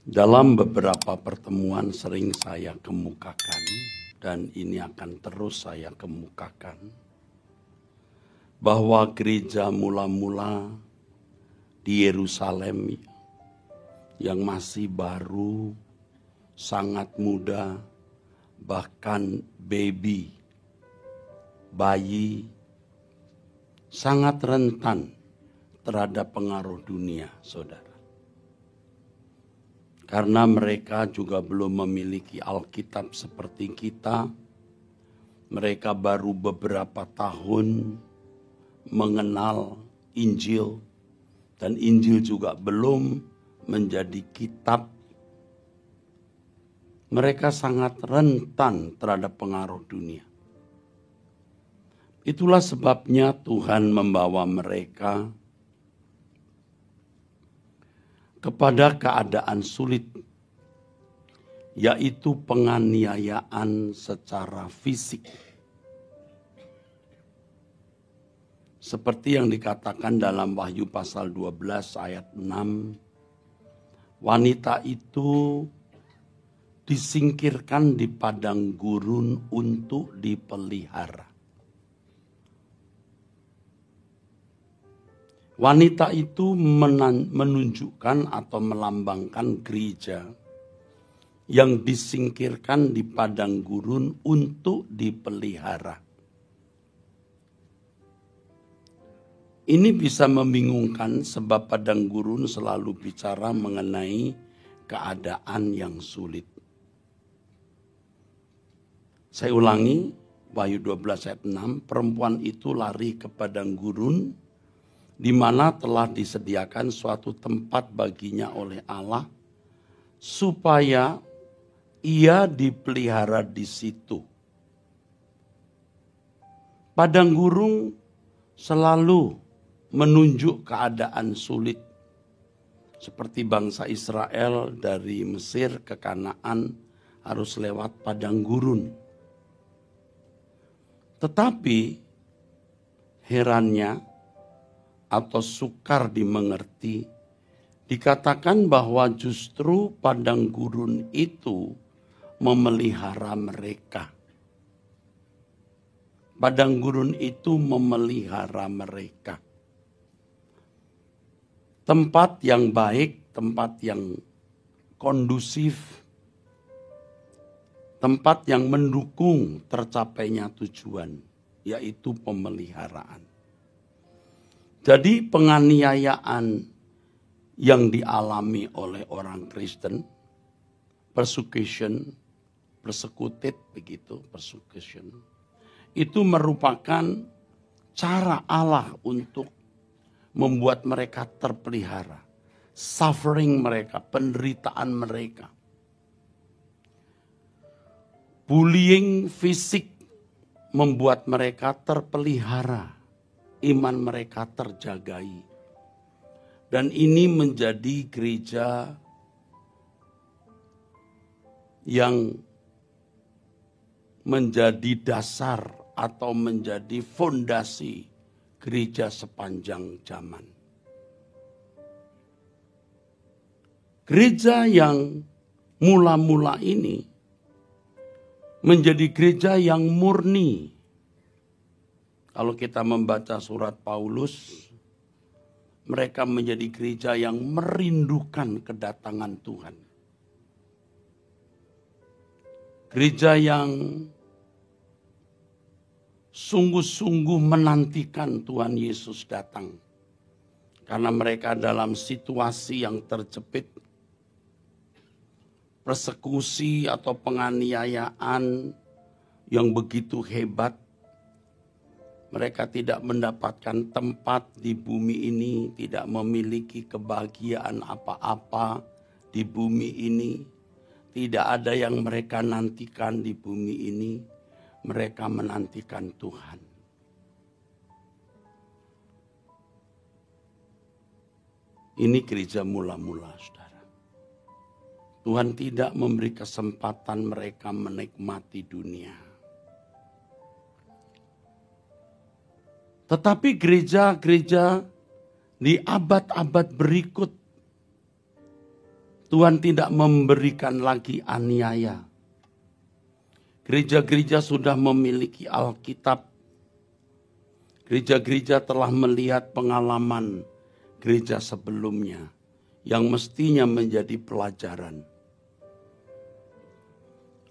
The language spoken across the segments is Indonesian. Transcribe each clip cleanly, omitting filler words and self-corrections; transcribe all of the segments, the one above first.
Dalam beberapa pertemuan sering saya kemukakan, dan ini akan terus saya kemukakan, bahwa gereja mula-mula di Yerusalem yang masih baru, sangat muda, bahkan bayi, sangat rentan terhadap pengaruh dunia, saudara. Karena mereka juga belum memiliki Alkitab seperti kita, mereka baru beberapa tahun mengenal Injil, dan Injil juga belum menjadi kitab. Mereka sangat rentan terhadap pengaruh dunia. Itulah sebabnya Tuhan membawa mereka kepada keadaan sulit, yaitu penganiayaan secara fisik. Seperti yang dikatakan dalam Wahyu pasal 12 ayat 6, wanita itu disingkirkan di padang gurun untuk dipelihara. Wanita itu menunjukkan atau melambangkan gereja yang disingkirkan di padang gurun untuk dipelihara. Ini bisa membingungkan sebab padang gurun selalu bicara mengenai keadaan yang sulit. Saya ulangi, Wahyu 12 ayat 6, perempuan itu lari ke padang gurun, di mana telah disediakan suatu tempat baginya oleh Allah, supaya ia dipelihara di situ. Padang gurun selalu menunjuk keadaan sulit. Seperti bangsa Israel dari Mesir ke Kanaan harus lewat padang gurun. Tetapi herannya, atau sukar dimengerti, dikatakan bahwa justru padang gurun itu memelihara mereka. Padang gurun itu memelihara mereka. Tempat yang baik, tempat yang kondusif, tempat yang mendukung tercapainya tujuan, yaitu pemeliharaan. Jadi penganiayaan yang dialami oleh orang Kristen, persecution, itu merupakan cara Allah untuk membuat mereka terpelihara. Suffering mereka, penderitaan mereka. Bullying fisik membuat mereka terpelihara. Iman mereka terjagai. Dan ini menjadi gereja yang menjadi dasar atau menjadi fondasi gereja sepanjang zaman. Gereja yang mula-mula ini menjadi gereja yang murni. Kalau kita membaca surat Paulus, mereka menjadi gereja yang merindukan kedatangan Tuhan. Gereja yang sungguh-sungguh menantikan Tuhan Yesus datang. Karena mereka dalam situasi yang terjepit, persekusi atau penganiayaan yang begitu hebat. Mereka tidak mendapatkan tempat di bumi ini, tidak memiliki kebahagiaan apa-apa di bumi ini. Tidak ada yang mereka nantikan di bumi ini. Mereka menantikan Tuhan. Ini gereja mula-mula, saudara. Tuhan tidak memberi kesempatan mereka menikmati dunia. Tetapi gereja-gereja di abad-abad berikut Tuhan tidak memberikan lagi aniaya. Gereja-gereja sudah memiliki Alkitab. Gereja-gereja telah melihat pengalaman gereja sebelumnya yang mestinya menjadi pelajaran.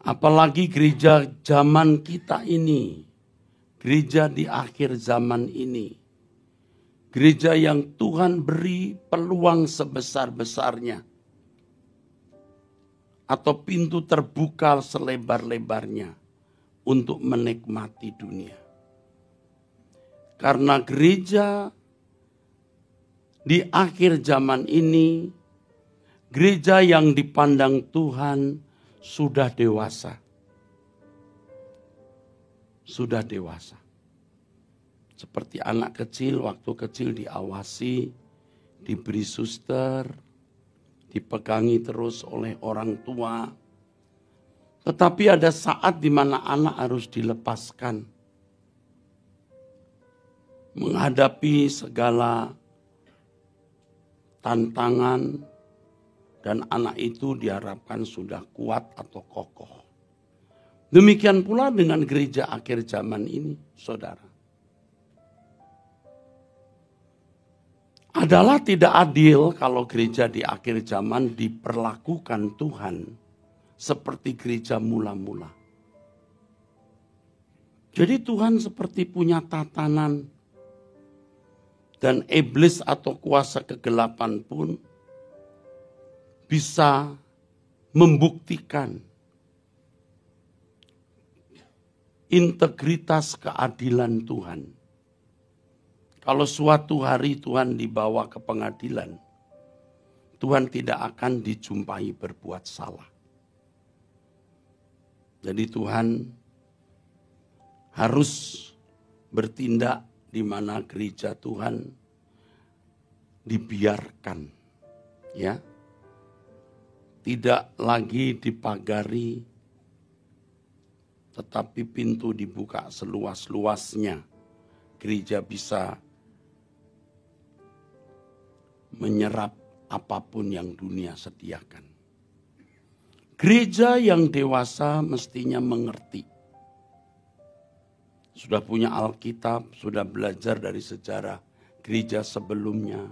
Apalagi gereja zaman kita ini, gereja di akhir zaman ini, gereja yang Tuhan beri peluang sebesar-besarnya, atau pintu terbuka selebar-lebarnya untuk menikmati dunia. Karena gereja di akhir zaman ini, gereja yang dipandang Tuhan sudah dewasa. Sudah dewasa. Seperti anak kecil, waktu kecil diawasi, diberi suster, dipegangi terus oleh orang tua. Tetapi ada saat di mana anak harus dilepaskan. Menghadapi segala tantangan dan anak itu diharapkan sudah kuat atau kokoh. Demikian pula dengan gereja akhir zaman ini, saudara. Adalah tidak adil kalau gereja di akhir zaman diperlakukan Tuhan seperti gereja mula-mula. Jadi Tuhan seperti punya tatanan, dan iblis atau kuasa kegelapan pun bisa membuktikan integritas keadilan Tuhan. Kalau suatu hari Tuhan dibawa ke pengadilan, Tuhan tidak akan dijumpai berbuat salah. Jadi Tuhan harus bertindak di mana gereja Tuhan dibiarkan, ya, tidak lagi dipagari, tetapi pintu dibuka seluas-luasnya. Gereja bisa menyerap apapun yang dunia sediakan. Gereja yang dewasa mestinya mengerti. Sudah punya Alkitab, sudah belajar dari sejarah gereja sebelumnya.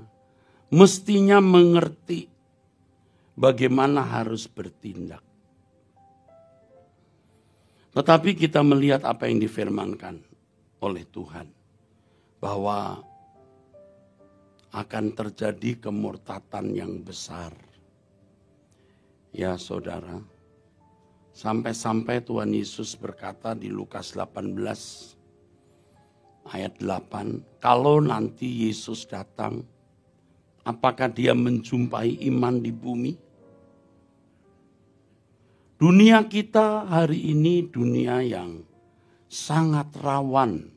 Mestinya mengerti bagaimana harus bertindak. Tetapi kita melihat apa yang difirmankan oleh Tuhan. Bahwa akan terjadi kemurtatan yang besar. Ya saudara, sampai-sampai Tuhan Yesus berkata di Lukas 18 ayat 8, kalau nanti Yesus datang, apakah dia menjumpai iman di bumi? Dunia kita hari ini dunia yang sangat rawan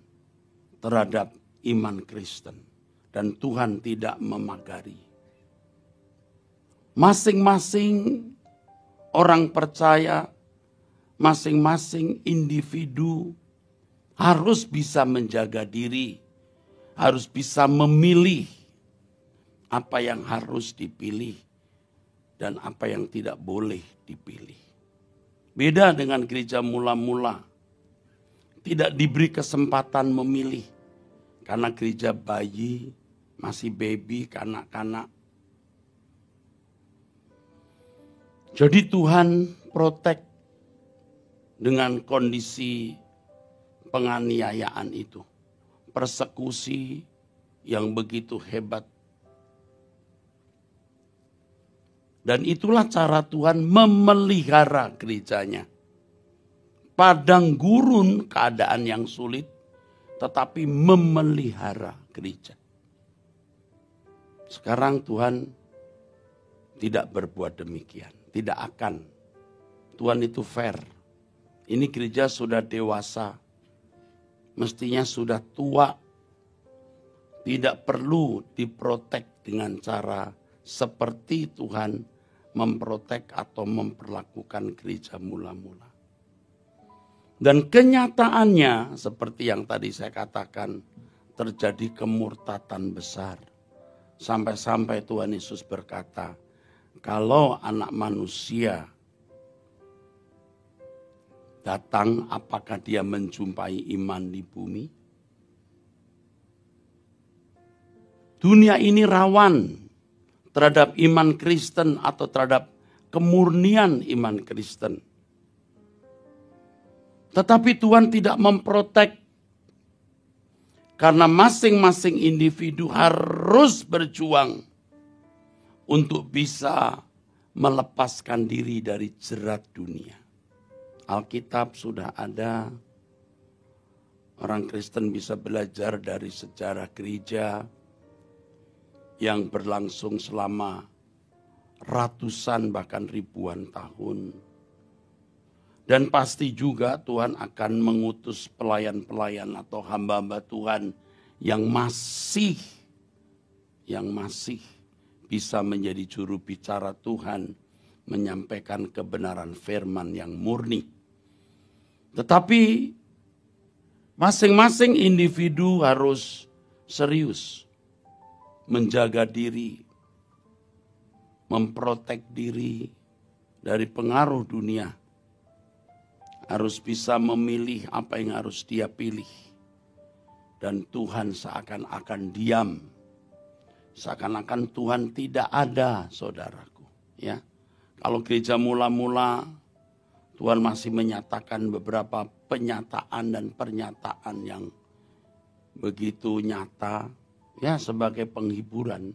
terhadap iman Kristen. Dan Tuhan tidak memagari. Masing-masing orang percaya, masing-masing individu harus bisa menjaga diri. Harus bisa memilih apa yang harus dipilih dan apa yang tidak boleh dipilih. Beda dengan gereja mula-mula. Tidak diberi kesempatan memilih. Karena gereja bayi, masih baby, kanak-kanak. Jadi Tuhan protek dengan kondisi penganiayaan itu. Persekusi yang begitu hebat. Dan itulah cara Tuhan memelihara gerejanya. Padang gurun keadaan yang sulit, tetapi memelihara gereja. Sekarang Tuhan tidak berbuat demikian. Tidak akan. Tuhan itu fair. Ini gereja sudah dewasa. Mestinya sudah tua. Tidak perlu diprotek dengan cara seperti Tuhan memprotek atau memperlakukan gereja mula-mula. Dan kenyataannya seperti yang tadi saya katakan, terjadi kemurtatan besar. Sampai-sampai Tuhan Yesus berkata, Kalau anak manusia datang, apakah dia menjumpai iman di bumi? Dunia ini rawan terhadap iman Kristen atau terhadap kemurnian iman Kristen. Tetapi Tuhan tidak memprotek. Karena masing-masing individu harus berjuang untuk bisa melepaskan diri dari jerat dunia. Alkitab sudah ada, orang Kristen bisa belajar dari sejarah gereja yang berlangsung selama ratusan bahkan ribuan tahun. Dan pasti juga Tuhan akan mengutus pelayan-pelayan atau hamba-hamba Tuhan yang masih bisa menjadi juru bicara Tuhan, menyampaikan kebenaran firman yang murni. Tetapi masing-masing individu harus serius menjaga diri, memprotek diri dari pengaruh dunia. Harus bisa memilih apa yang harus dia pilih. Dan Tuhan seakan-akan diam. Seakan-akan Tuhan tidak ada, saudaraku. Ya, kalau gereja mula-mula, Tuhan masih menyatakan beberapa penyataan dan pernyataan yang begitu nyata, ya sebagai penghiburan.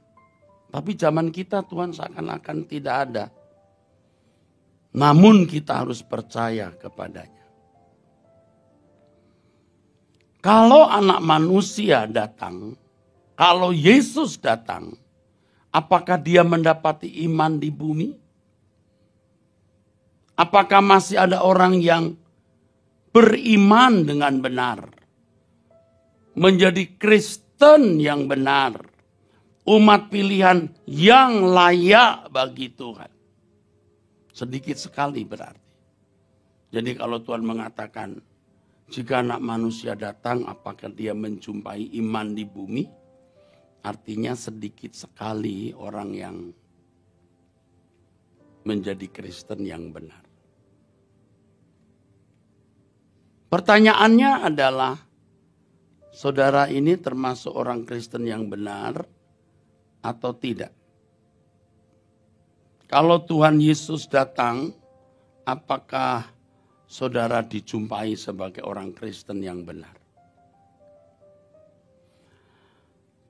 Tapi zaman kita Tuhan seakan-akan tidak ada. Namun kita harus percaya kepadanya. Kalau anak manusia datang, kalau Yesus datang, apakah dia mendapati iman di bumi? Apakah masih ada orang yang beriman dengan benar? Menjadi Kristen yang benar. Umat pilihan yang layak bagi Tuhan. Sedikit sekali berarti. Jadi kalau Tuhan mengatakan, jika anak manusia datang, apakah dia menjumpai iman di bumi? Artinya sedikit sekali orang yang menjadi Kristen yang benar. Pertanyaannya adalah, saudara ini termasuk orang Kristen yang benar atau tidak? Kalau Tuhan Yesus datang, apakah saudara dijumpai sebagai orang Kristen yang benar?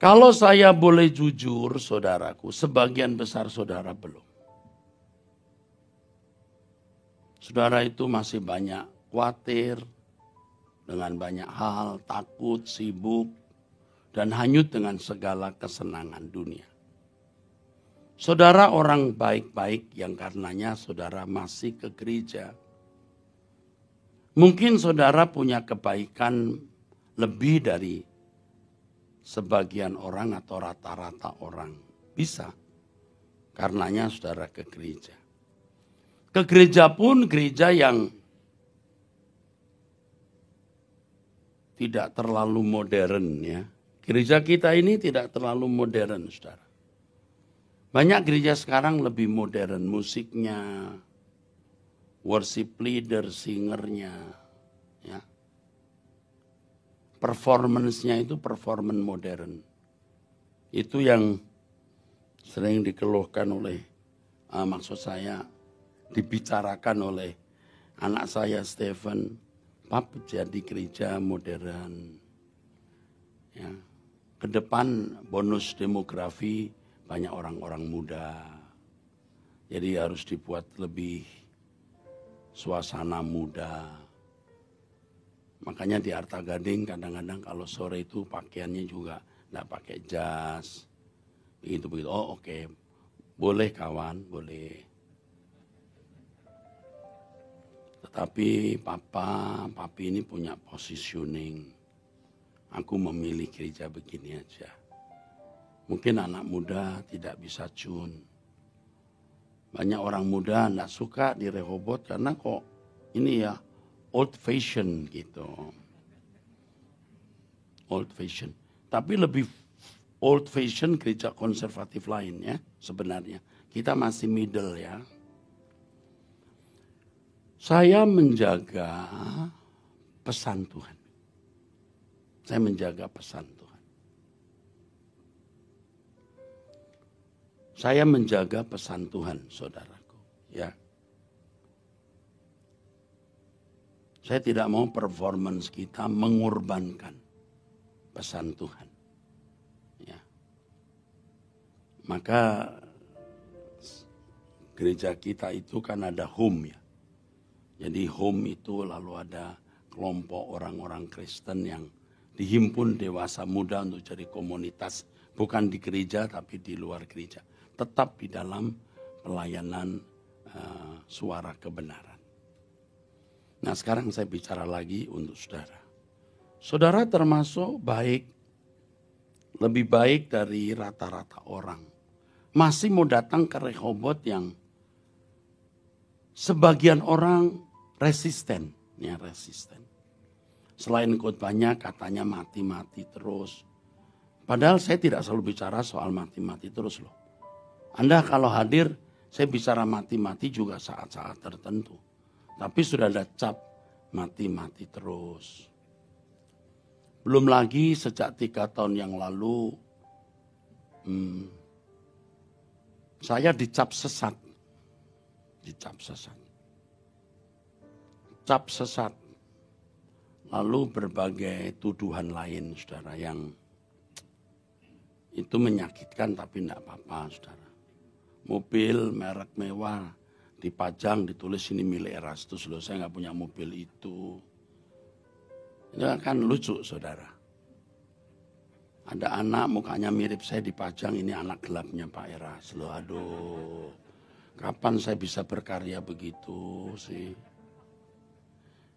Kalau saya boleh jujur, saudaraku, sebagian besar saudara belum. Saudara itu masih banyak khawatir dengan banyak hal, takut, sibuk, dan hanyut dengan segala kesenangan dunia. Saudara orang baik-baik yang karenanya saudara masih ke gereja. Mungkin saudara punya kebaikan lebih dari sebagian orang atau rata-rata orang. Bisa. Karenanya saudara ke gereja. Ke gereja pun gereja yang tidak terlalu modern ya. Gereja kita ini tidak terlalu modern, saudara. Banyak gereja sekarang lebih modern musiknya, worship leader, singernya, ya. Performance-nya itu performance modern. Itu yang sering dikeluhkan oleh, maksud saya, dibicarakan oleh anak saya Stephen. Pap jadi gereja modern. Ya. Ke depan bonus demografi banyak orang-orang muda. Jadi harus dibuat lebih suasana muda. Makanya di Arta Gading kadang-kadang kalau sore itu pakaiannya juga enggak pakai jas. Begitu-begitu. Oh oke. Boleh kawan, boleh. Tetapi papi ini punya positioning. Aku memilih gereja begini aja. Mungkin anak muda tidak bisa tune. Banyak orang muda enggak suka di Rehoboth karena kok ini ya old fashion gitu. Old fashion. Tapi lebih old fashion gereja konservatif lain ya sebenarnya. Kita masih middle ya. Saya menjaga pesan Tuhan. Saya menjaga pesan Tuhan. Saya menjaga pesan Tuhan, saudaraku. Ya. Saya tidak mau performance kita mengorbankan pesan Tuhan. Ya. Maka gereja kita itu kan ada home ya. Jadi home itu lalu ada kelompok orang-orang Kristen yang dihimpun dewasa muda untuk jadi komunitas. Bukan di gereja tapi di luar gereja. Tetap di dalam pelayanan suara kebenaran. Nah sekarang saya bicara lagi untuk saudara. Saudara termasuk baik, lebih baik dari rata-rata orang. Masih mau datang ke Rehobot yang sebagian orang resisten. Ya resisten. Selain khotbahnya katanya mati-mati terus. Padahal saya tidak selalu bicara soal mati-mati terus loh. Anda kalau hadir, saya bicara mati-mati juga saat-saat tertentu. Tapi sudah ada cap mati-mati terus. Belum lagi sejak 3 tahun yang lalu, saya dicap sesat. Dicap sesat. Cap sesat. Lalu berbagai tuduhan lain, saudara, yang itu menyakitkan tapi tidak apa-apa, saudara. Mobil merek mewah, dipajang, ditulis ini milik Erastus loh, saya nggak punya mobil itu. Itu kan lucu, saudara. Ada anak mukanya mirip saya dipajang, ini anak gelapnya Pak Eras loh. Aduh, kapan saya bisa berkarya begitu sih?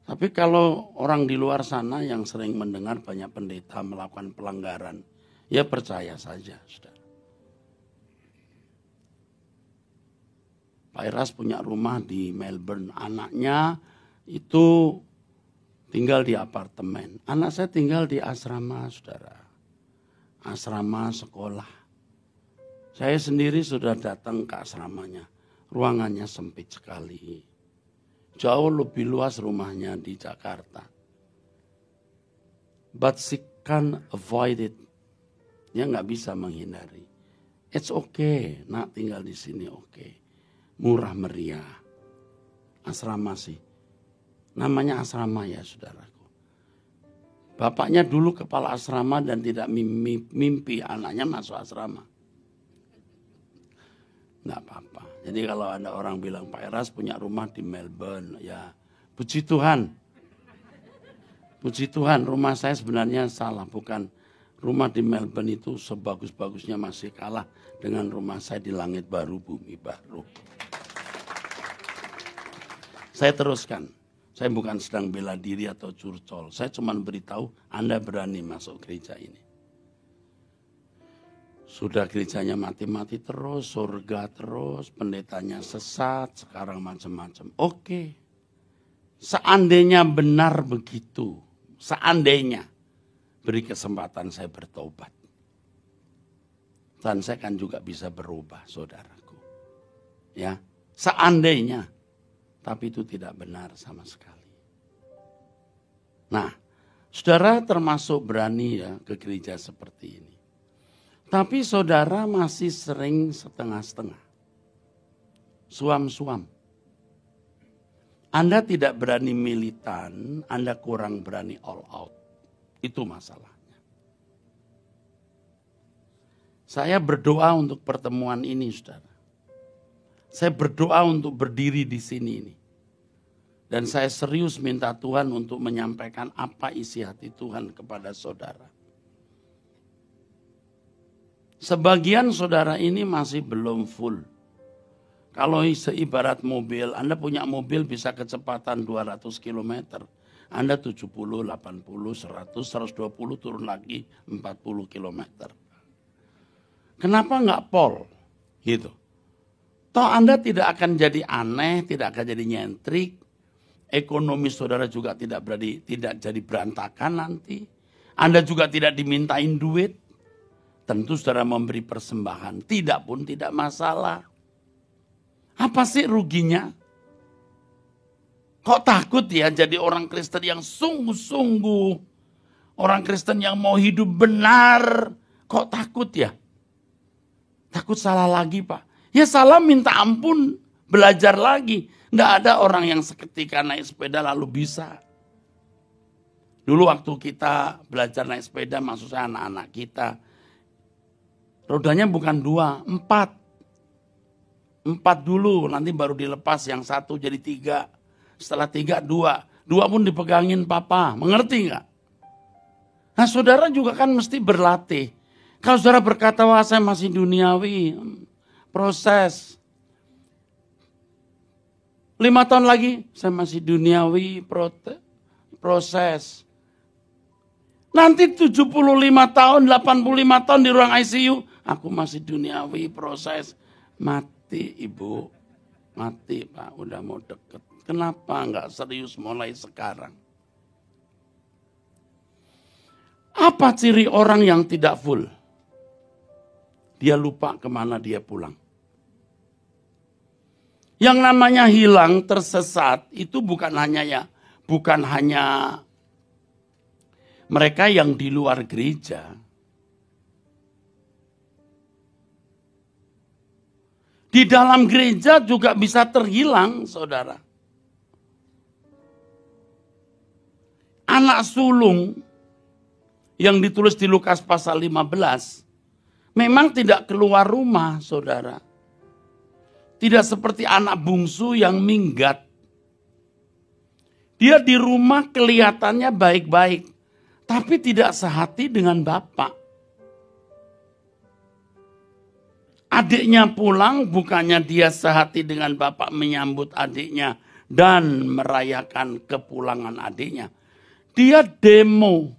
Tapi kalau orang di luar sana yang sering mendengar banyak pendeta melakukan pelanggaran, ya percaya saja, saudara. Pak Eras punya rumah di Melbourne. Anaknya itu tinggal di apartemen. Anak saya tinggal di asrama, saudara. Asrama sekolah. Saya sendiri sudah datang ke asramanya. Ruangannya sempit sekali. Jauh lebih luas rumahnya di Jakarta. But she can't avoid it. Dia nggak bisa menghindari. It's okay, nak tinggal di sini okay. Murah meriah. Asrama sih. Namanya asrama ya saudaraku. Bapaknya dulu kepala asrama dan tidak mimpi anaknya masuk asrama. Nggak apa-apa. Jadi kalau ada orang bilang Pak Eras punya rumah di Melbourne. Ya puji Tuhan. Puji Tuhan rumah saya sebenarnya salah. Bukan rumah di Melbourne itu sebagus-bagusnya masih kalah dengan rumah saya di langit baru bumi baru. Saya teruskan, saya bukan sedang bela diri atau curcol. Saya cuma beritahu Anda berani masuk gereja ini. Sudah gerejanya mati-mati terus, surga terus, pendetanya sesat, sekarang macam-macam. Oke, seandainya benar begitu, seandainya beri kesempatan saya bertobat. Dan saya kan juga bisa berubah, saudaraku. Ya, seandainya. Tapi itu tidak benar sama sekali. Nah, saudara termasuk berani ya ke gereja seperti ini. Tapi saudara masih sering setengah-setengah. Suam-suam. Anda tidak berani militan, Anda kurang berani all out. Itu masalahnya. Saya berdoa untuk pertemuan ini, saudara. Saya berdoa untuk berdiri di sini ini. Dan saya serius minta Tuhan untuk menyampaikan apa isi hati Tuhan kepada saudara. Sebagian saudara ini masih belum full. Kalau seibarat mobil, Anda punya mobil bisa kecepatan 200 km. Anda 70, 80, 100, 120 turun lagi 40 km. Kenapa nggak pol? Gitu. Toh Anda tidak akan jadi aneh, tidak akan jadi nyentrik. Ekonomi saudara juga tidak jadi berantakan nanti. Anda juga tidak dimintain duit. Tentu saudara memberi persembahan. Tidak pun tidak masalah. Apa sih ruginya? Kok takut ya jadi orang Kristen yang sungguh-sungguh? Orang Kristen yang mau hidup benar. Kok takut ya? Takut salah lagi Pak. Ya salah minta ampun. Belajar lagi. Nggak ada orang yang seketika naik sepeda lalu bisa. Dulu waktu kita belajar naik sepeda, maksud saya anak-anak kita. Rodanya bukan 2, 4. 4 dulu, nanti baru dilepas yang 1 jadi 3. Setelah 3, 2. 2 pun dipegangin papa, mengerti nggak? Nah saudara juga kan mesti berlatih. Kalau saudara berkata, wah saya masih duniawi, proses. 5 tahun lagi, saya masih duniawi, proses. Nanti 75 tahun, 85 tahun di ruang ICU, aku masih duniawi, proses. Mati ibu, mati Pak, udah mau deket. Kenapa nggak serius mulai sekarang? Apa ciri orang yang tidak full? Dia lupa kemana dia pulang. Yang namanya hilang, tersesat, itu bukan hanya mereka yang di luar gereja. Di dalam gereja juga bisa terhilang, saudara. Anak sulung yang ditulis di Lukas pasal 15, memang tidak keluar rumah, saudara. Tidak seperti anak bungsu yang minggat. Dia di rumah kelihatannya baik-baik, tapi tidak sehati dengan Bapak. Adiknya pulang, bukannya dia sehati dengan Bapak menyambut adiknya dan merayakan kepulangan adiknya. Dia demo,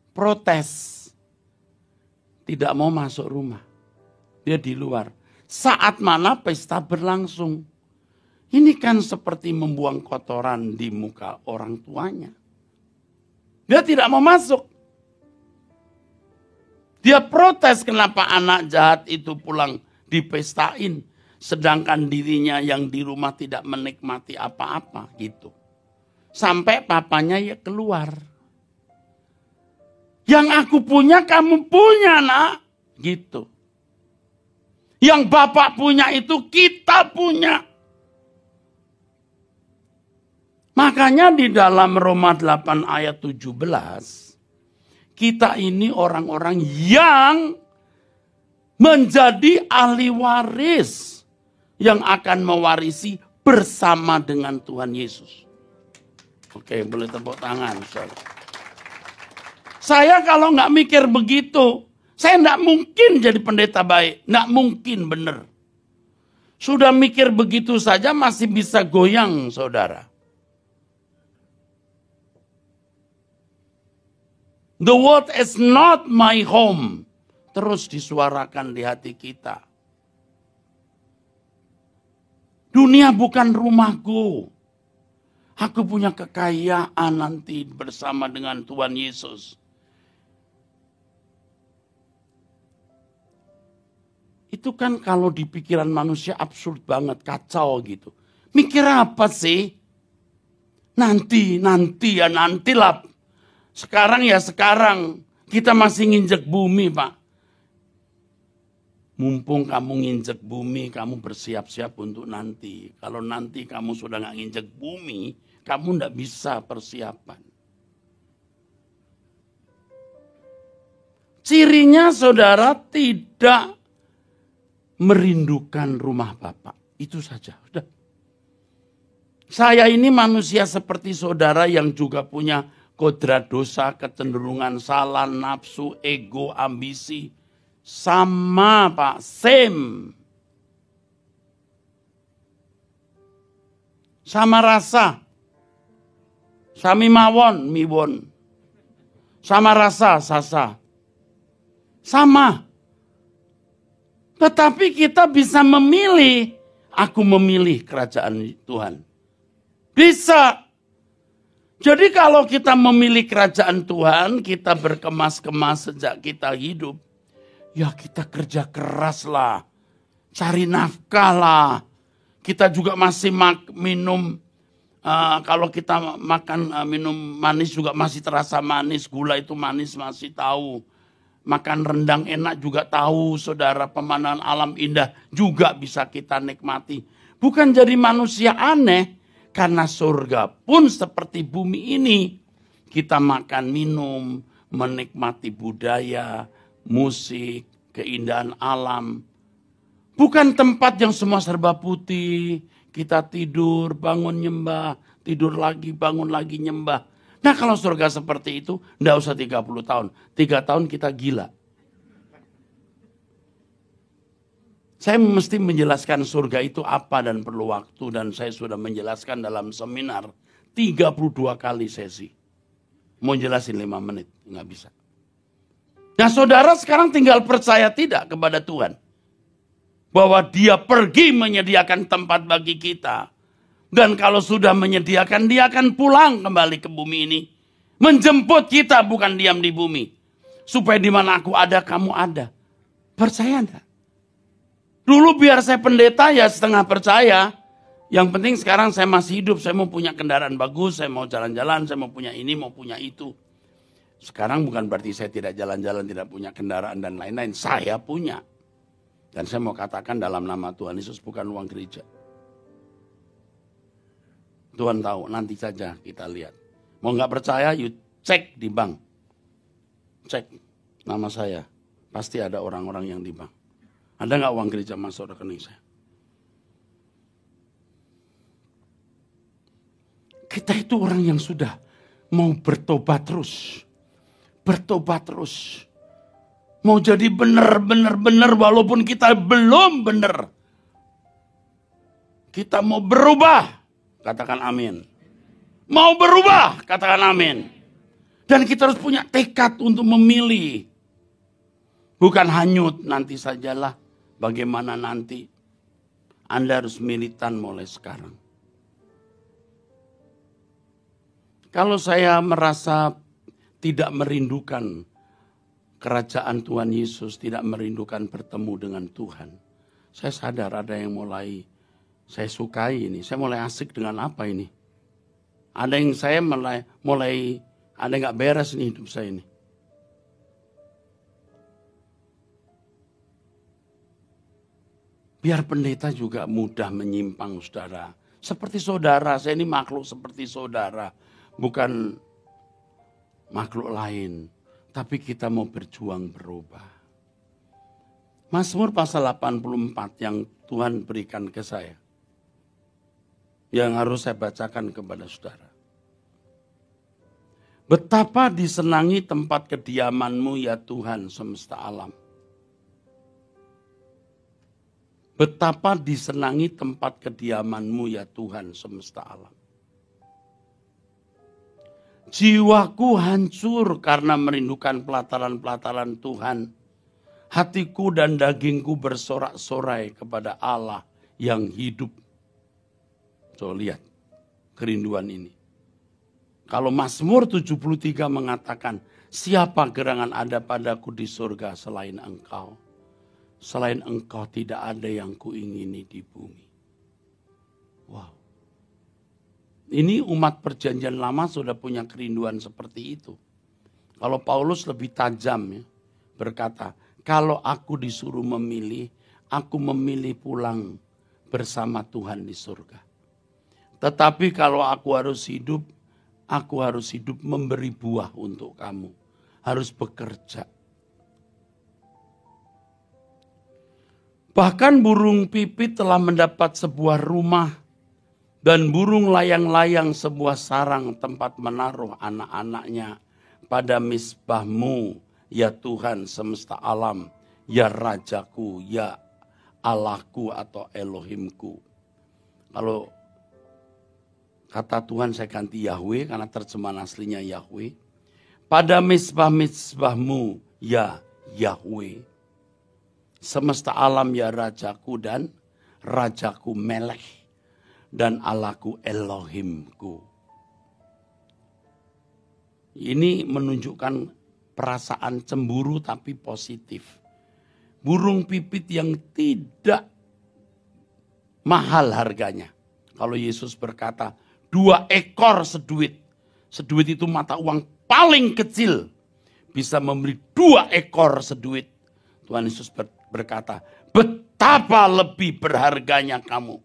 protes, tidak mau masuk rumah. Dia di luar. Saat mana pesta berlangsung. Ini kan seperti membuang kotoran di muka orang tuanya. Dia tidak mau masuk. Dia protes kenapa anak jahat itu pulang dipestain. Sedangkan dirinya yang di rumah tidak menikmati apa-apa gitu. Sampai papanya ya keluar. Yang aku punya kamu punya nak. Gitu. Yang Bapak punya itu kita punya. Makanya di dalam Roma 8 ayat 17, kita ini orang-orang yang menjadi ahli waris yang akan mewarisi bersama dengan Tuhan Yesus. Oke, boleh tepuk tangan. Saya kalau nggak mikir begitu, saya nggak mungkin jadi pendeta baik. Nggak mungkin bener. Sudah mikir begitu saja masih bisa goyang, saudara. The world is not my home. Terus disuarakan di hati kita. Dunia bukan rumahku. Aku punya kekayaan nanti bersama dengan Tuhan Yesus. Itu kan kalau di pikiran manusia absurd banget, kacau gitu. Mikir apa sih? Nantilah. Sekarang ya sekarang. Kita masih nginjek bumi, Pak. Mumpung kamu nginjek bumi, kamu bersiap-siap untuk nanti. Kalau nanti kamu sudah nggak nginjek bumi, kamu nggak bisa persiapan. Cirinya saudara tidak merindukan rumah Bapak. Itu saja. Udah. Saya ini manusia seperti saudara yang juga punya kodrat dosa, kecenderungan salah, nafsu, ego, ambisi. Sama Pak, same. Sama rasa. Sami mawon, miwon. Sama rasa, sasa. Sama. Tetapi kita bisa memilih. Aku memilih kerajaan Tuhan. Bisa. Jadi kalau kita memilih kerajaan Tuhan, kita berkemas-kemas sejak kita hidup. Ya kita kerja keras lah. Cari nafkah lah. Kita juga masih minum, kalau kita makan minum manis juga masih terasa manis. Gula itu manis masih tahu. Makan rendang enak juga tahu, saudara. Pemandangan alam indah juga bisa kita nikmati. Bukan jadi manusia aneh, karena surga pun seperti bumi ini. Kita makan minum, menikmati budaya, musik, keindahan alam. Bukan tempat yang semua serba putih, kita tidur, bangun nyembah, tidur lagi, bangun lagi nyembah. Nah kalau surga seperti itu, enggak usah 30 tahun. 3 tahun kita gila. Saya mesti menjelaskan surga itu apa dan perlu waktu. Dan saya sudah menjelaskan dalam seminar 32 kali sesi. Mau jelasin 5 menit, enggak bisa. Nah saudara sekarang tinggal percaya tidak kepada Tuhan. Bahwa dia pergi menyediakan tempat bagi kita. Dan kalau sudah menyediakan, dia akan pulang kembali ke bumi ini. Menjemput kita, bukan diam di bumi. Supaya di mana aku ada, kamu ada. Percaya enggak? Dulu biar saya pendeta ya setengah percaya. Yang penting sekarang saya masih hidup. Saya mau punya kendaraan bagus, saya mau jalan-jalan, saya mau punya ini, mau punya itu. Sekarang bukan berarti saya tidak jalan-jalan, tidak punya kendaraan dan lain-lain. Saya punya. Dan saya mau katakan dalam nama Tuhan Yesus bukan uang gereja. Tuhan tahu, nanti saja kita lihat. Mau nggak percaya, you cek di bank. Cek nama saya. Pasti ada orang-orang yang di bank. Ada nggak uang gereja masuk rekening saya? Kita itu orang yang sudah mau bertobat terus. Bertobat terus. Mau jadi benar walaupun kita belum benar. Kita mau berubah. Katakan amin. Mau berubah. Katakan amin. Dan kita harus punya tekad untuk memilih. Bukan hanyut nanti sajalah. Bagaimana nanti. Anda harus militan mulai sekarang. Kalau saya merasa tidak merindukan kerajaan Tuhan Yesus, tidak merindukan bertemu dengan Tuhan. Saya sadar ada yang mulai saya sukai ini. Saya mulai asik dengan apa ini. Ada yang saya mulai ada yang gak beres nih hidup saya ini. Biar pendeta juga mudah menyimpang saudara. Seperti saudara, saya ini makhluk seperti saudara. Bukan makhluk lain. Tapi kita mau berjuang berubah. Mazmur pasal 84 yang Tuhan berikan ke saya. Yang harus saya bacakan kepada saudara. Betapa disenangi tempat kediaman-Mu ya Tuhan semesta alam. Betapa disenangi tempat kediaman-Mu ya Tuhan semesta alam. Jiwaku hancur karena merindukan pelataran-pelataran Tuhan. Hatiku dan dagingku bersorak-sorai kepada Allah yang hidup. So lihat kerinduan ini. Kalau Mazmur 73 mengatakan, siapa gerangan ada padaku di surga selain Engkau. Selain Engkau tidak ada yang kuingini di bumi. Wow. Ini umat perjanjian lama sudah punya kerinduan seperti itu. Kalau Paulus lebih tajam ya, berkata, kalau aku disuruh memilih, aku memilih pulang bersama Tuhan di surga. Tetapi kalau aku harus hidup memberi buah untuk kamu. Harus bekerja. Bahkan burung pipit telah mendapat sebuah rumah. Dan burung layang-layang sebuah sarang tempat menaruh anak-anaknya pada misbah-Mu, ya Tuhan semesta alam, ya Rajaku, ya Allahku atau Elohimku. Kalau kata Tuhan saya ganti Yahweh karena terjemahan aslinya Yahweh. Pada misbah-misbah-Mu, ya Yahweh. Semesta alam ya Rajaku dan Rajaku Melech. Dan Allahku Elohimku. Ini menunjukkan perasaan cemburu tapi positif. Burung pipit yang tidak mahal harganya. Kalau Yesus berkata 2 ekor seduit. Seduit itu mata uang paling kecil. Bisa membeli 2 ekor seduit. Tuhan Yesus berkata, betapa lebih berharganya kamu.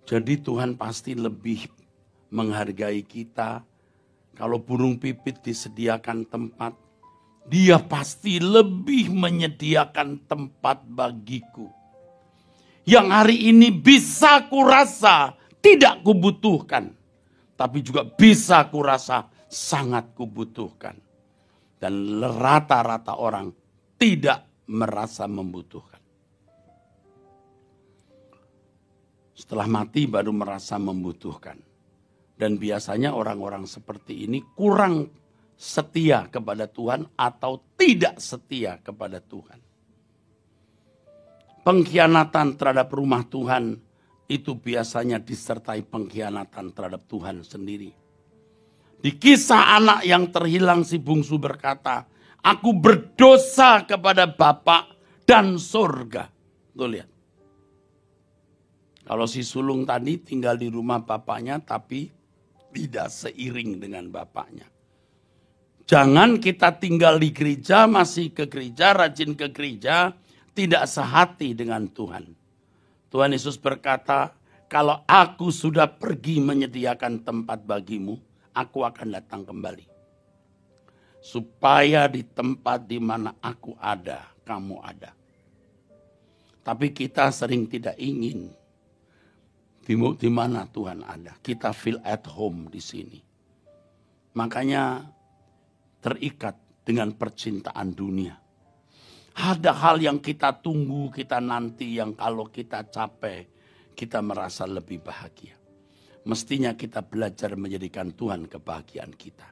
Jadi Tuhan pasti lebih menghargai kita. Kalau burung pipit disediakan tempat, Dia pasti lebih menyediakan tempat bagiku. Yang hari ini bisa kurasa tidak kubutuhkan, tapi juga bisa kurasa sangat kubutuhkan. Dan rata-rata orang tidak merasa membutuhkan. Setelah mati baru merasa membutuhkan. Dan biasanya orang-orang seperti ini kurang setia kepada Tuhan atau tidak setia kepada Tuhan. Pengkhianatan terhadap rumah Tuhan itu biasanya disertai pengkhianatan terhadap Tuhan sendiri. Di kisah anak yang terhilang si bungsu berkata, aku berdosa kepada Bapa dan surga. Tuh lihat. Kalau si sulung tadi tinggal di rumah bapaknya tapi tidak seiring dengan bapaknya. Jangan kita tinggal di gereja, masih ke gereja, rajin ke gereja, tidak sehati dengan Tuhan. Tuhan Yesus berkata, kalau aku sudah pergi menyediakan tempat bagimu, aku akan datang kembali. Supaya di tempat di mana aku ada, kamu ada. Tapi kita sering tidak ingin di mana Tuhan ada. Kita feel at home di sini. Makanya terikat dengan percintaan dunia. Ada hal yang kita tunggu, kita nanti yang kalau kita capek, kita merasa lebih bahagia. Mestinya kita belajar menjadikan Tuhan kebahagiaan kita.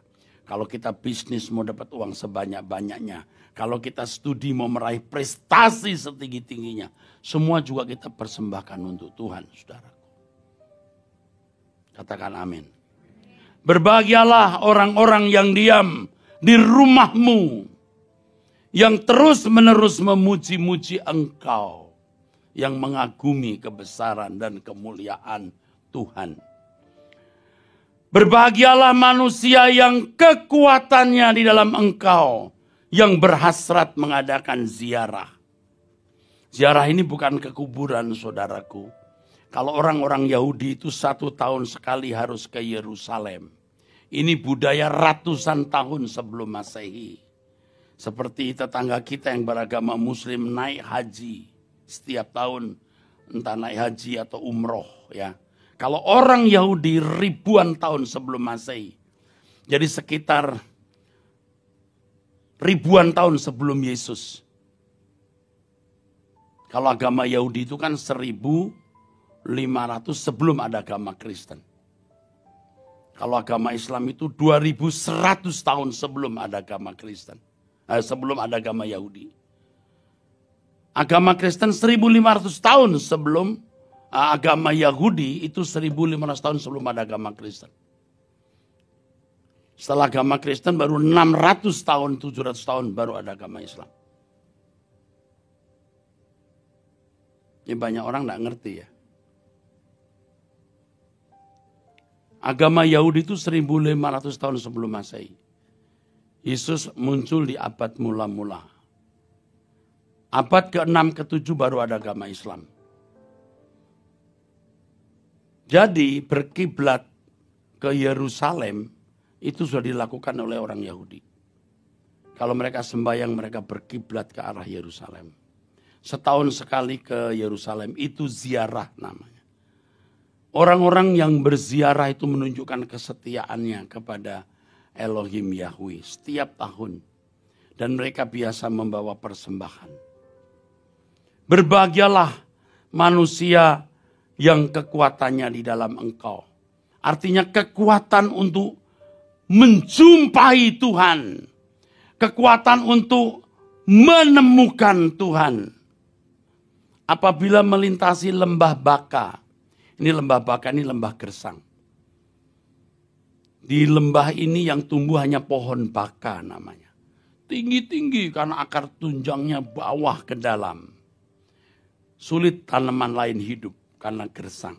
Kalau kita bisnis mau dapat uang sebanyak-banyaknya. Kalau kita studi mau meraih prestasi setinggi-tingginya. Semua juga kita persembahkan untuk Tuhan, saudaraku. Katakan amin. Berbahagialah orang-orang yang diam di rumahmu, yang terus-menerus memuji-muji engkau, yang mengagumi kebesaran dan kemuliaan Tuhan. Berbahagialah manusia yang kekuatannya di dalam engkau, yang berhasrat mengadakan ziarah. Ziarah ini bukan ke kuburan, saudaraku. Kalau orang-orang Yahudi itu 1 tahun sekali harus ke Yerusalem. Ini budaya ratusan tahun sebelum Masehi. Seperti tetangga kita yang beragama Muslim naik haji setiap tahun, entah naik haji atau umroh ya. Kalau orang Yahudi ribuan tahun sebelum Masehi, jadi sekitar ribuan tahun sebelum Yesus. Kalau agama Yahudi itu kan 1500 sebelum ada agama Kristen. Kalau agama Islam itu 2100 tahun sebelum ada agama Kristen. Sebelum ada agama Yahudi. Agama Kristen 1500 tahun sebelum agama Yahudi, itu 1500 tahun sebelum ada agama Kristen. Setelah agama Kristen baru 600 tahun, 700 tahun baru ada agama Islam. Ini banyak orang tidak ngerti ya. Agama Yahudi itu 1500 tahun sebelum Masehi. Yesus muncul di abad mula-mula. Abad ke-6, ke-7 baru ada agama Islam. Jadi berkiblat ke Yerusalem itu sudah dilakukan oleh orang Yahudi. Kalau mereka sembahyang, mereka berkiblat ke arah Yerusalem. Setahun sekali ke Yerusalem, itu ziarah namanya. Orang-orang yang berziarah itu menunjukkan kesetiaannya kepada Elohim Yahweh setiap tahun. Dan mereka biasa membawa persembahan. Berbahagialah manusia yang kekuatannya di dalam engkau. Artinya kekuatan untuk menjumpai Tuhan. Kekuatan untuk menemukan Tuhan. Apabila melintasi lembah Baka. Ini lembah Baka, ini lembah gersang. Di lembah ini yang tumbuh hanya pohon baka namanya. tinggi-tinggi karena akar tunjangnya bawah ke dalam. Sulit tanaman lain hidup karena gersang.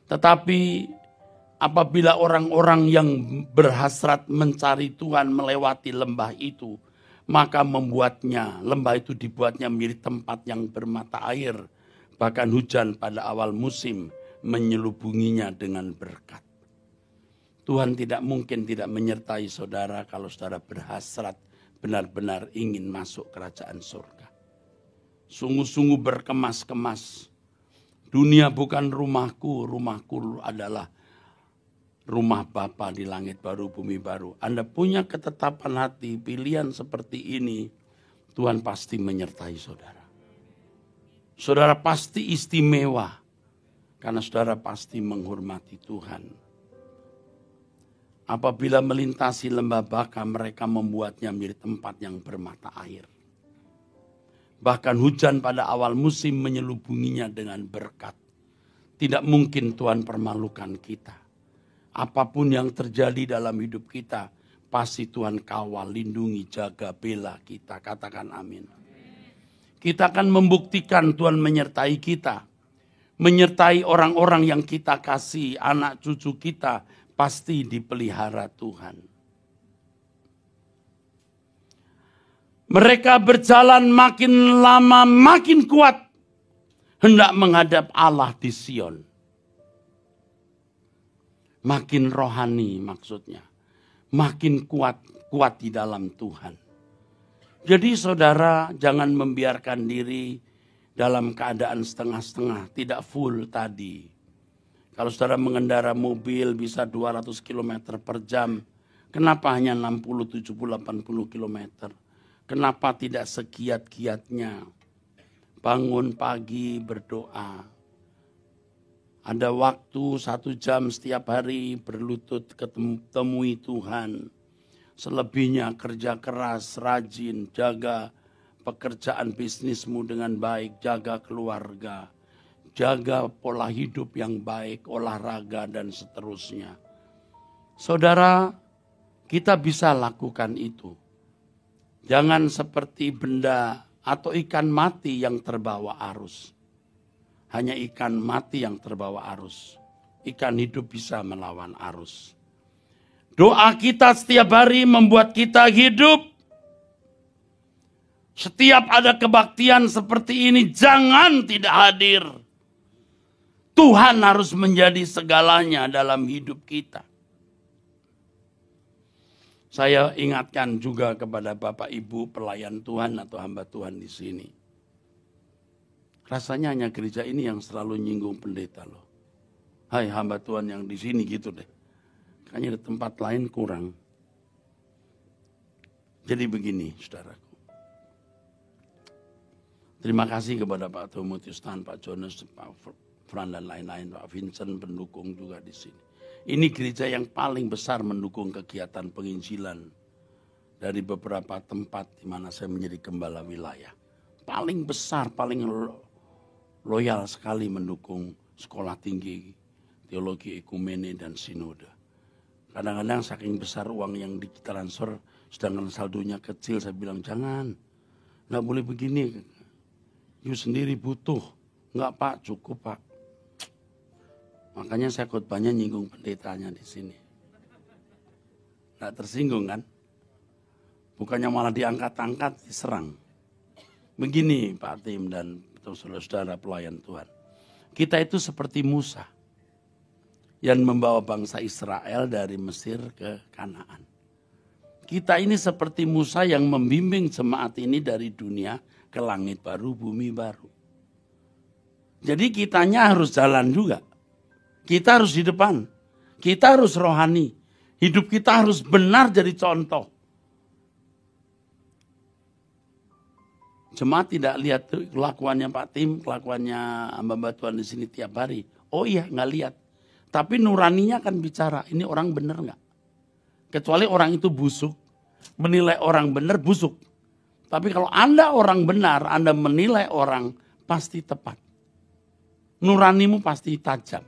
Tetapi apabila orang-orang yang berhasrat mencari Tuhan melewati lembah itu, maka lembah itu dibuatnya menjadi tempat yang bermata air. Bahkan hujan pada awal musim menyelubunginya dengan berkat. Tuhan tidak mungkin tidak menyertai saudara kalau saudara berhasrat benar-benar ingin masuk kerajaan surga. Sungguh-sungguh berkemas-kemas. Dunia bukan rumahku, rumahku adalah rumah Bapa di langit baru, bumi baru. Anda punya ketetapan hati, pilihan seperti ini, Tuhan pasti menyertai saudara. Saudara pasti istimewa, karena saudara pasti menghormati Tuhan. Apabila melintasi lembah Baka, mereka membuatnya menjadi tempat yang bermata air. Bahkan hujan pada awal musim menyelubunginya dengan berkat. Tidak mungkin Tuhan permalukan kita. Apapun yang terjadi dalam hidup kita, pasti Tuhan kawal, lindungi, jaga, bela kita. Katakan amin. Kita akan membuktikan Tuhan menyertai kita. Menyertai orang-orang yang kita kasih, anak cucu kita, pasti dipelihara Tuhan. Mereka berjalan makin lama makin kuat. Hendak menghadap Allah di Sion. Makin rohani maksudnya. Makin kuat di dalam Tuhan. Jadi saudara jangan membiarkan diri dalam keadaan setengah-setengah. Tidak full tadi. Kalau saudara mengendara mobil bisa 200 km per jam. Kenapa hanya 60, 70, 80 km? Kenapa tidak segiat-giatnya? Bangun pagi berdoa. Ada waktu 1 jam setiap hari berlutut temui Tuhan. Selebihnya kerja keras, rajin, jaga pekerjaan bisnismu dengan baik, jaga keluarga. Jaga pola hidup yang baik, olahraga dan seterusnya. Saudara, kita bisa lakukan itu. Jangan seperti benda atau ikan mati yang terbawa arus. Hanya ikan mati yang terbawa arus. Ikan hidup bisa melawan arus. Doa kita setiap hari membuat kita hidup. Setiap ada kebaktian seperti ini, jangan tidak hadir. Tuhan harus menjadi segalanya dalam hidup kita. Saya ingatkan juga kepada Bapak Ibu pelayan Tuhan atau hamba Tuhan di sini. Rasanya hanya gereja ini yang selalu nyinggung pendeta loh. Hai hamba Tuhan yang di sini gitu deh. Kayaknya di tempat lain kurang. Jadi begini saudaraku. Terima kasih kepada Pak Timotius Tan, Pak Jonas, Pak Fran dan lain-lain, Pak Vincent pendukung juga di sini. Ini gereja yang paling besar mendukung kegiatan penginjilan dari beberapa tempat di mana saya menjadi gembala wilayah. Paling besar, paling loyal sekali mendukung sekolah tinggi, teologi ekumene dan sinode. Kadang-kadang saking besar uang yang ditransfer, sedangkan saldonya kecil, saya bilang jangan, nggak boleh begini. You sendiri butuh, nggak Pak, cukup Pak. Makanya saya khotbahnya nyinggung pendetanya di sini. Nggak tersinggung kan? Bukannya malah diangkat-angkat, diserang. Begini Pak Tim dan saudara-saudara pelayan Tuhan. Kita itu seperti Musa yang membawa bangsa Israel dari Mesir ke Kanaan. Kita ini seperti Musa yang membimbing jemaat ini dari dunia ke langit baru, bumi baru. Jadi kitanya harus jalan juga. Kita harus di depan. Kita harus rohani. Hidup kita harus benar jadi contoh. Jemaat tidak lihat kelakuannya Pak Tim, kelakuannya hamba Tuhan di sini tiap hari. Oh iya, nggak lihat. Tapi nuraninya kan bicara, ini orang benar nggak? Kecuali orang itu busuk. Menilai orang benar busuk. Tapi kalau Anda orang benar, Anda menilai orang pasti tepat. Nuranimu pasti tajam.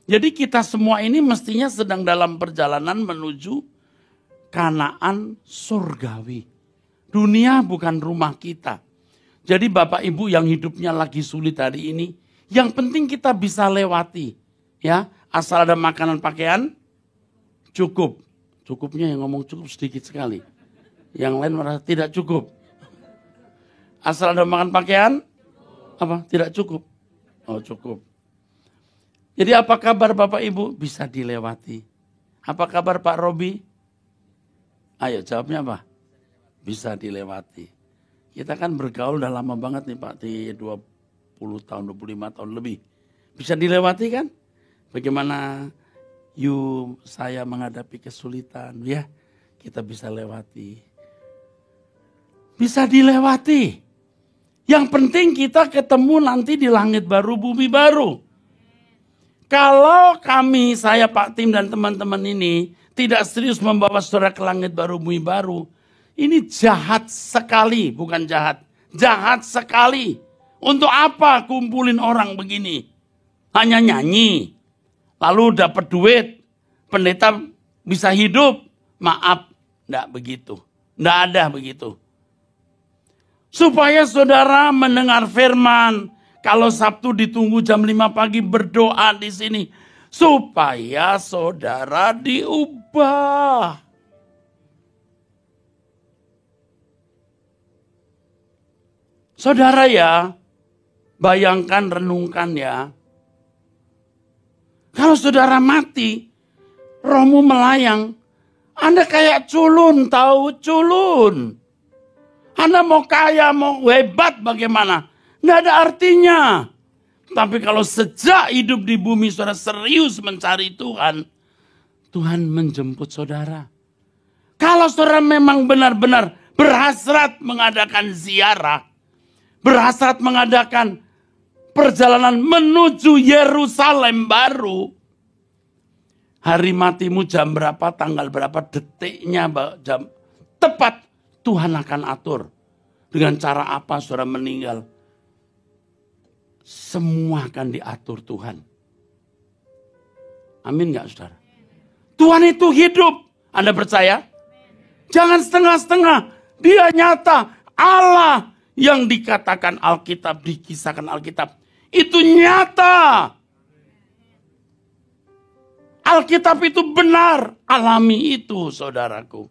Jadi kita semua ini mestinya sedang dalam perjalanan menuju Kanaan surgawi. Dunia bukan rumah kita. Jadi Bapak Ibu yang hidupnya lagi sulit hari ini, yang penting kita bisa lewati. Ya, asal ada makanan pakaian, cukup. Cukupnya yang ngomong cukup sedikit sekali. Yang lain merasa tidak cukup. Asal ada makan pakaian, apa? Tidak cukup. Oh, cukup. Jadi apa kabar Bapak Ibu? Bisa dilewati. Apa kabar Pak Robi? Ayo jawabnya apa? Bisa dilewati. Kita kan bergaul udah lama banget nih Pak, di 20 tahun, 25 tahun lebih. Bisa dilewati kan? Bagaimana saya menghadapi kesulitan, ya kita bisa lewati. Bisa dilewati. Yang penting kita ketemu nanti di langit baru, bumi baru. Kalau saya Pak Tim dan teman-teman ini tidak serius membawa saudara ke langit baru, bumi baru, ini jahat sekali, bukan jahat. Jahat sekali. Untuk apa kumpulin orang begini? Hanya nyanyi. Lalu dapat duit. Pendeta bisa hidup. Maaf, enggak begitu. Enggak ada begitu. Supaya saudara mendengar firman. Kalau Sabtu ditunggu jam 5 pagi berdoa di sini. Supaya saudara diubah. Saudara ya, bayangkan, renungkan ya. Kalau saudara mati, rohmu melayang. Anda kayak culun, tahu culun. Anda mau kaya, mau hebat bagaimana? Nggak ada artinya. Tapi kalau sejak hidup di bumi saudara serius mencari Tuhan, Tuhan menjemput saudara. Kalau saudara memang benar-benar berhasrat mengadakan ziarah, berhasrat mengadakan perjalanan menuju Yerusalem baru, hari matimu jam berapa, tanggal berapa, detiknya, jam tepat Tuhan akan atur. Dengan cara apa saudara meninggal. Semua akan diatur Tuhan. Amin gak saudara? Tuhan itu hidup. Anda percaya? Jangan setengah-setengah. Dia nyata. Allah yang dikatakan Alkitab, dikisahkan Alkitab. Itu nyata. Alkitab itu benar. Alami itu saudaraku.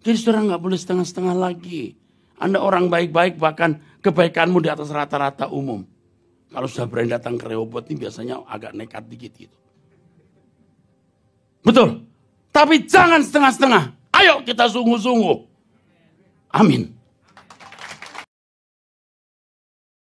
Jadi saudara gak boleh setengah-setengah lagi. Anda orang baik-baik, bahkan kebaikanmu di atas rata-rata umum. Kalau sudah berani datang ke Rehoboth ini biasanya agak nekat dikit gitu. Betul. Tapi jangan setengah-setengah. Ayo kita sungguh-sungguh. Amin.